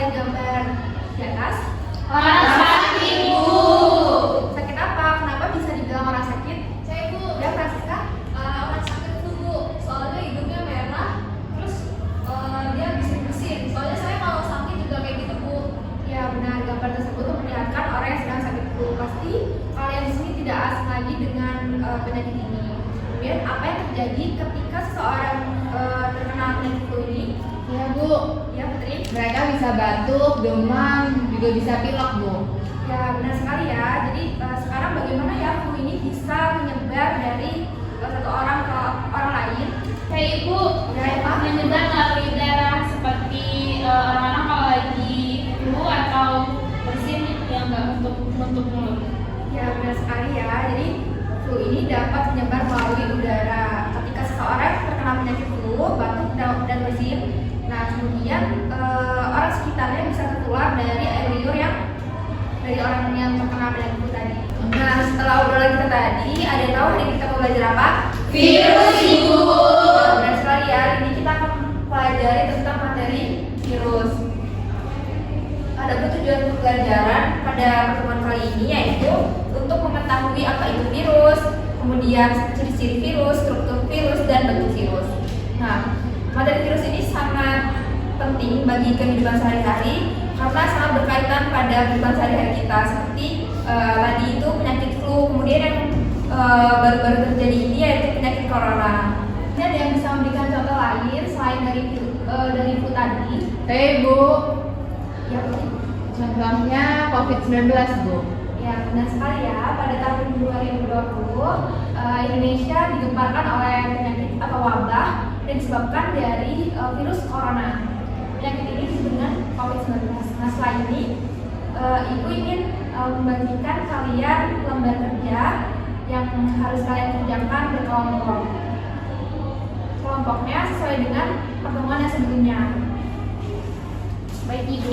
lihat gambar di atas? Orang sakit, Bu. Sakit apa? Kenapa bisa dibilang orang sakit? Saya, Bu. Ya, Francisca? Orang sakit itu, Bu. Soalnya hidungnya merah, terus dia bersin-bersin. Soalnya saya kalau sakit juga kayak gitu, Bu. Ya, benar. Gambar tersebut memperlihatkan orang yang sedang sakit flu. Pasti kalian di sini tidak asing lagi dengan penyakit ini. Kemudian, apa yang terjadi ketika seseorang terkena penyakit flu ini? Ya, Bu. Ya, Putri? Mereka bisa batuk, demam, juga bisa pilek, Bu. Ya, benar sekali ya. Jadi sekarang bagaimana ya flu ini bisa menyebar dari satu orang ke orang lain? Kayak Ibu, Ya, menyebar melalui darah seperti orang-orang kalau lagi flu atau bersin yang nggak untuk mulut. Ya, benar sekali ya. Jadi flu ini dapat menyebar melalui udara. Ketika seseorang terkena penyakit flu, batuk dan bersin, nah kemudian orang sekitarnya bisa tertular dari air liur dari orang yang terkena penyakit flu tadi. Nah, setelah obrolan kita tadi, ada yang tahu hari ini kita mau belajar apa? Virus, Ibu. Benar sekali ya. Hari ini kita akan pelajari tentang materi virus. Ada tujuan pembelajaran pada pertemuan kali ini yaitu untuk mengetahui apa itu virus, kemudian ciri-ciri virus, struktur virus, dan bentuk virus. Nah, materi virus ini sangat penting bagi kehidupan sehari-hari karena sangat berkaitan pada kehidupan sehari-hari kita seperti tadi itu penyakit flu, kemudian yang baru-baru terjadi ini yaitu penyakit corona. Ini ada yang bisa memberikan contoh lain selain dari flu tadi? Bu. Ya, Putri. Contohnya COVID-19, Bu. Ya, benar sekali ya. Pada tahun 2020, Indonesia digemparkan oleh penyakit atau wabah yang disebabkan dari virus corona. Penyakit ini disebut dengan COVID-19. Nah, setelah ini, Ibu ingin membagikan kalian lembar kerja yang harus kalian kerjakan berkelompok. Kelompoknya sesuai dengan pertemuan yang sebelumnya. Baik, Ibu.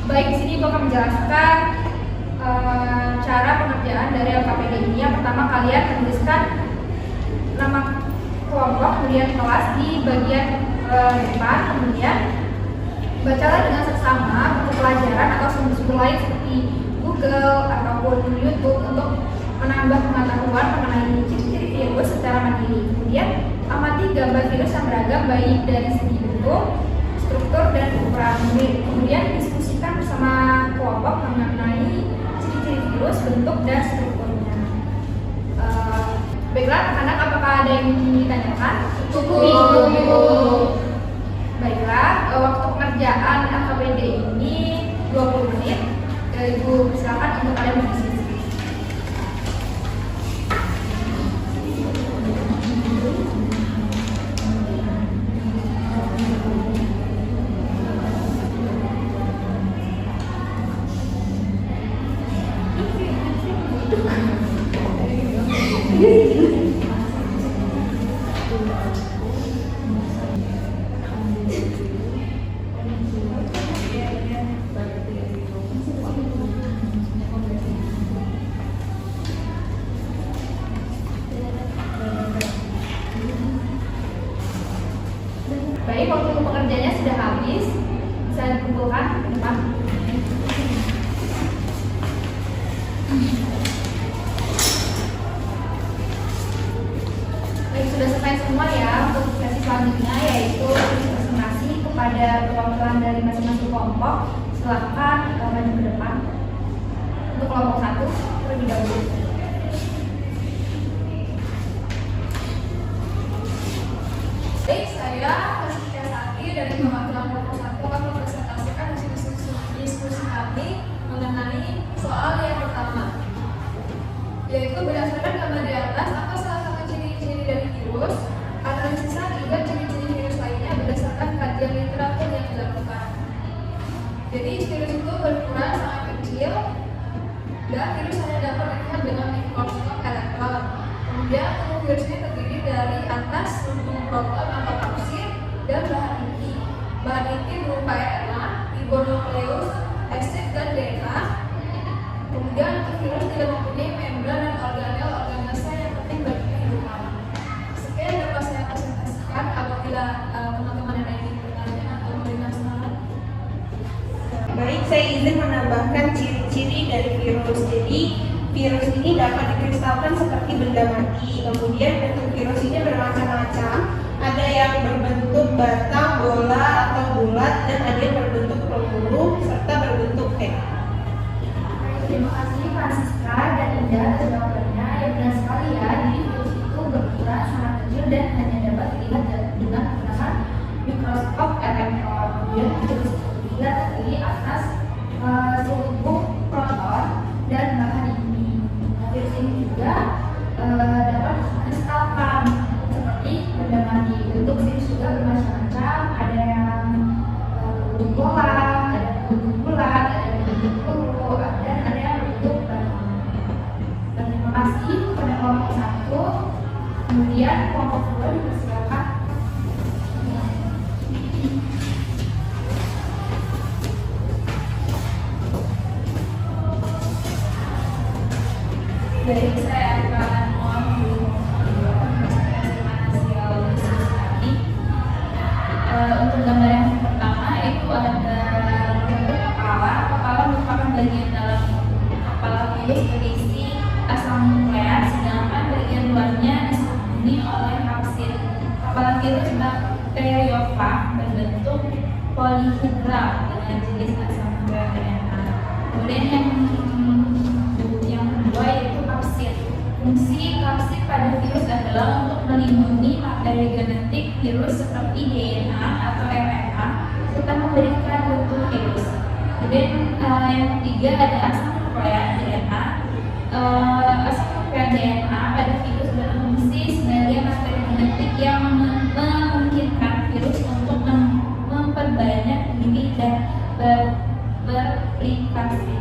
Baik, di sini Ibu akan menjelaskan cara pengerjaan dari LKPD ini. Yang pertama, kalian menuliskan nama kelompok, kemudian kelas di bagian depan, kemudian bacalah dengan seksama buku pelajaran atau sumber-sumber lain seperti Google ataupun YouTube untuk menambah pengetahuan mengenai ciri-ciri virus secara mandiri. Kemudian amati gambar virus yang beragam baik dari segi bentuk, struktur, dan ukuran. Kemudian diskusikan bersama kelompok mengenai ciri-ciri virus, bentuk, dan strukturnya. Baiklah, anak-anak, apakah ada yang ingin ditanyakan? Cukup. Baiklah, waktu pengerjaan LKPD ini 20 menit. Ibu silakan untuk kalian berdiskusi. Baik, waktu pekerjaannya sudah habis, bisa dikumpulkan ke depan. Baik, sudah selesai semua ya untuk sesi selanjutnya, yaitu presentasi kepada perwakilan dari masing-masing kelompok. Silakan maju ke depan. Untuk kelompok 1 terlebih dahulu. Baik, saya dari perwakilan kelompok 1 akan mempresentasikan diskusi kami mengenai soal yang pertama, yaitu berdasarkan gambar di atas, apa salah satu ciri-ciri dari virus, analisis juga ciri-ciri virus lainnya berdasarkan kajian literatur yang dilakukan. Jadi virus sulfur proton atau kapsid, dan bahan inti. Bahan inti berupa RNA, ribonukleus, aksid, dan DNA. Kemudian virus tidak mempunyai membran dan organel sel yang penting bagi kehidupan. Sekian yang dapat saya presentasikan. Apabila teman-teman ada yang ingin bertanya atau menanyakan. Baik, saya izin menambahkan ciri-ciri dari virus. Jadi, virus ini dapat dikristalkan seperti benda mati. Kemudian bentuk virus ini bermacam-macam. Ada yang berbentuk batang, bola, atau bulat, dan ada yang berbentuk peluru serta berbentuk T. Terima kasih Francisca dan Indah atas jawabannya. Yang benar sekali ya, jadi virus itu berukuran sangat kecil dan hanya dapat dilihat dengan menggunakan mikroskop elektron. Kemudian virus juga terdiri atas sulfur proton dan bahan inti. Virus ini juga dapat dikristalkan seperti benda mati. Bentuk virus juga bermacam-macam. Ada yang berbentuk bola, ada yang berbentuk bulat, ada yang berbentuk peluru, dan ada yang berbentuk batang. Dan terima kasih kepada kelompok 1. Kemudian kelompok 2 dipersilakan. Baik, saya akan untuk gambar yang pertama itu ada bentuk kepala. Kepala merupakan bagian dalam kepala virus berisi asam nukleat, sedangkan bagian luarnya diselimuti oleh kapsid. Kepala virus bakteriofag berbentuk polihedral dengan jenis asam nukleat DNA. Kemudian yang kedua yaitu kapsid. Fungsi kapsid pada virus adalah untuk melindungi materi genetik virus seperti DNA atau RNA serta memberikan bentuk virus. Kemudian yang ketiga ada asam nukleat DNA. Asam nukleat DNA pada virus berfungsi sebagai materi genetik yang memungkinkan virus untuk memperbanyak diri dan bereplikasi.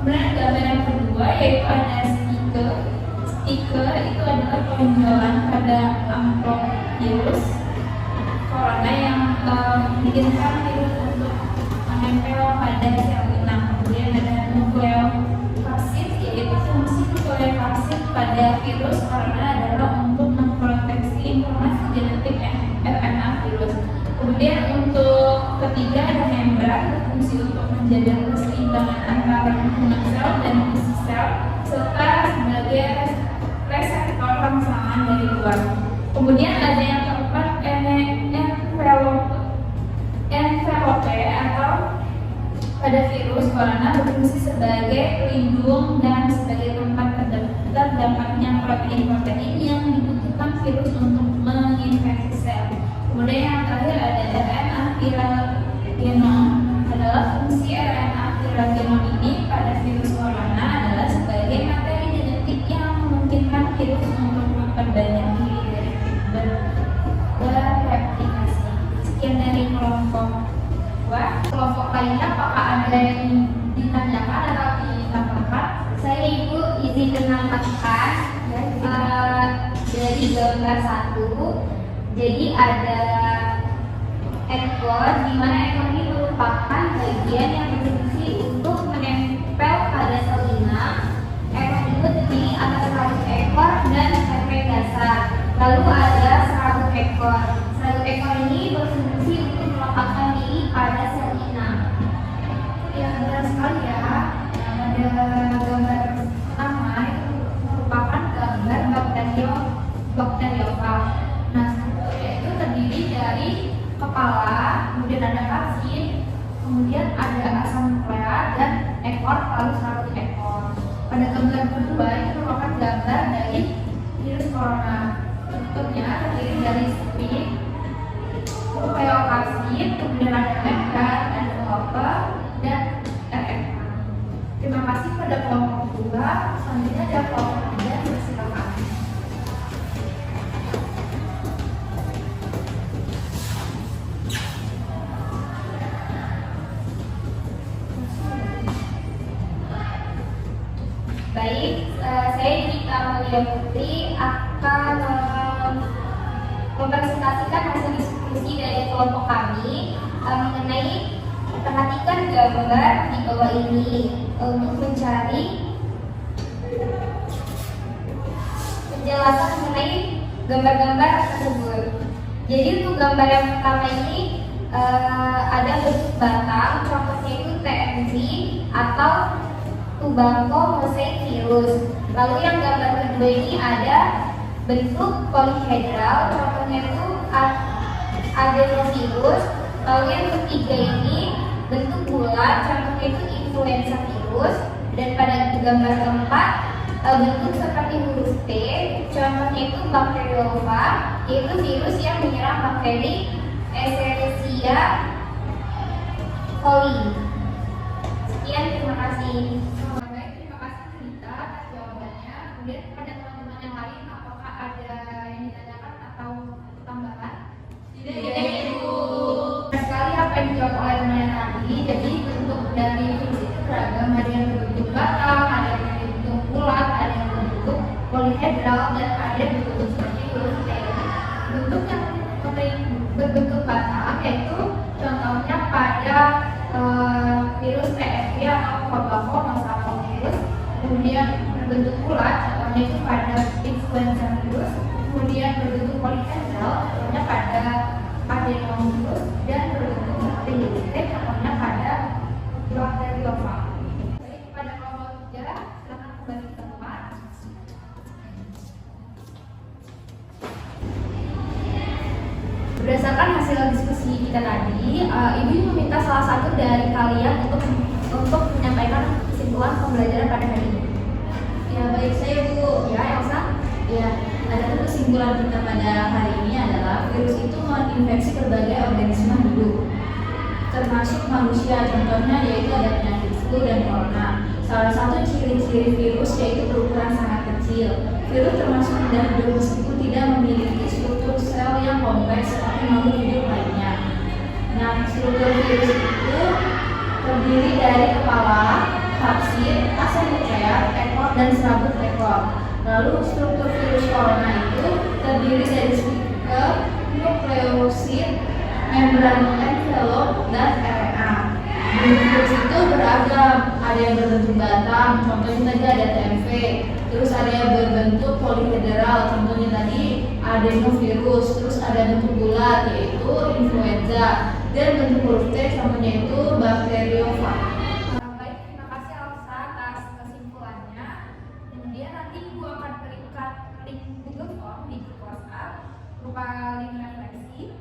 Kemudian gambar yang kedua yaitu ada stiker. Stiker itu adalah penunjukan pada amplop virus corona yang memungkinkan virus untuk menempel pada sel inang. Kemudian ada nukleokapsid, yaitu fungsi nukleokapsid pada virus corona adalah untuk memproteksi informasi genetik RNA virus. Kemudian untuk ketiga ada membran, berfungsi untuk menjaga keseimbangan antara hubungan sel dan isi sel serta sebagai reseptor rangsangan dari luar. Kemudian ada yang keempat envelope atau pada virus corona berfungsi sebagai pelindung dan sebagai tempat terdapatnya protein-protein yang dibutuhkan virus untuk menginfeksi sel. Kemudian yang terakhir ada RNA viral genom. Adalah fungsi RNA viral genom ini pada virus corona adalah sebagai materi genetik yang memungkinkan virus untuk memperbanyak diri dan bereplikasi. Sekian dari kelompok 2. Kelompok lainnya apakah ada yang ditanyakan atau ditambahkan? Saya Ibu izin menambahkan dari gambar 1. Jadi ada ekor, di mana ekor ini merupakan bagian yang berfungsi untuk menempel pada sel inang. Ekor itu terdiri atas 100 ekor dan efek dasar. Lalu ada serabut ekor. Serabut ekor ini berfungsi untuk melepaskan diri pada sel inang. Ya, benar sekali ya. Pada gambar pertama itu merupakan gambar bakteriofag. Nah, itu terdiri dari kepala, kemudian ada kapsid, kemudian ada asam nukleat dan ekor, lalu serabut ekor. Pada gambar kedua itu merupakan gambar dari virus corona. Bentuknya terdiri dari spin, nukleokapsid, kemudian ada membran, ada envelope, dan RNA. Terima kasih pada kelompok 2. Selanjutnya ada kelompok 3, silakan. Baik, saya Dita Mulia Putri akan akan mempresentasikan hasil diskusi dari kelompok kami mengenai perhatikan gambar di bawah ini untuk mencari penjelasan mengenai gambar-gambar tersebut. Jadi untuk gambar yang pertama ini ada bentuk batang, contohnya itu TMV atau tubako mosaik virus. Lalu yang gambar kedua ini ada bentuk polihedral, contohnya itu adenovirus. Lalu yang ketiga ini bentuk bulat, contohnya itu influenza virus. Dan pada gambar keempat bentuk seperti huruf T, contohnya itu bakteriolva, yaitu virus yang menyerang bakteri Escherichia coli. Sekian, terima kasih. Baik, terima kasih Rita atas jawabannya. Kemudian pada teman-teman yang lain, apakah ada yang ditanyakan atau tambahan? Tidak, Ibu. Sekali apa yang dijawab oleh teman tadi. Jadi bentuk dari virus itu beragam, ada yang berbentuk batang, ada yang berbentuk bulat, ada yang berbentuk polihedral, dan ada yang berbentuk seperti huruf T. Bentuk yang berbentuk batang yaitu contohnya pada virus TMV atau tobacco virus. Kemudian berbentuk bulat, contohnya itu pada influenza virus. Kemudian berbentuk polihedral, contohnya pada adenovirus, dan berbentuk seperti huruf T, contohnya pada bakteriolva. Baik, pada kelompok 3, silakan kembali ke tempat. Berdasarkan hasil diskusi kita tadi, Ibu meminta salah satu dari kalian untuk menyampaikan kesimpulan pembelajaran pada hari ini. Ya, baik, saya Bu. Ya, Elsa. Ya, adapun kesimpulan kita pada hari ini adalah virus itu menginfeksi berbagai organisme hidup, termasuk manusia. Contohnya yaitu ada penyakit flu dan corona. Salah satu ciri-ciri virus yaitu berukuran sangat kecil. Virus termasuk tidak hidup meskipun tidak memiliki struktur sel yang kompleks seperti makhluk hidup lainnya. Nah, struktur virus itu terdiri dari kepala, kapsid, asam nukleat, ekor, dan serabut ekor. Lalu struktur virus corona itu terdiri dari spikel, nukleosid, membran envelop, dan RNA. Virus itu beragam, ada yang berbentuk batang, contohnya tadi ada TMV. Terus ada yang berbentuk polihedral, contohnya tadi adenovirus. Terus ada bentuk bulat, yaitu influenza. Dan bentuk huruf T, contohnya itu bakteriolva. Baik, terima kasih Elsa atas kesimpulannya. Kemudian nanti Ibu akan berikan link Google Form di grup WhatsApp berupa link refleksi.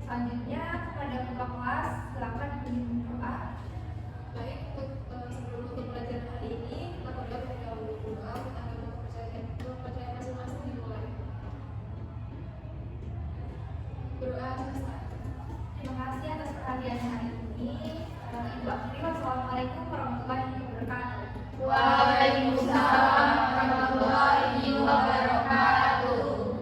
Selanjutnya kepada ketua kelas silakan dipimpin doa. Baik, sebelum untuk pelajaran hari ini kita berdoa terlebih dahulu. Kita akan kepercayaan masing-masing dimulai. Berdoa selesai. Terima kasih atas perhatian hari ini. Ibu akhiri, wassalamualaikum warahmatullahi wabarakatuh.